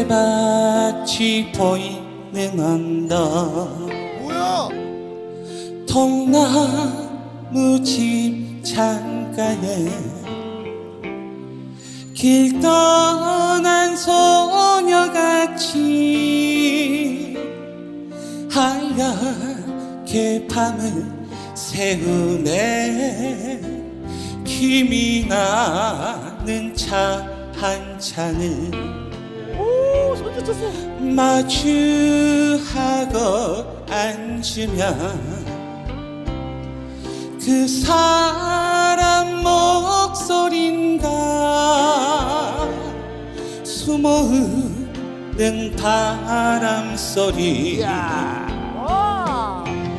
갈대밭이 보이는 언덕 뭐야? 통나무 집 창가에 길 떠난 소녀같이 하얗게 밤을 새우네. 힘이 나는 차 한 잔을 오, 손 쳤어. 마주하고 앉으면 그 사람 목소린가 숨어흐는 바람 소리. 야.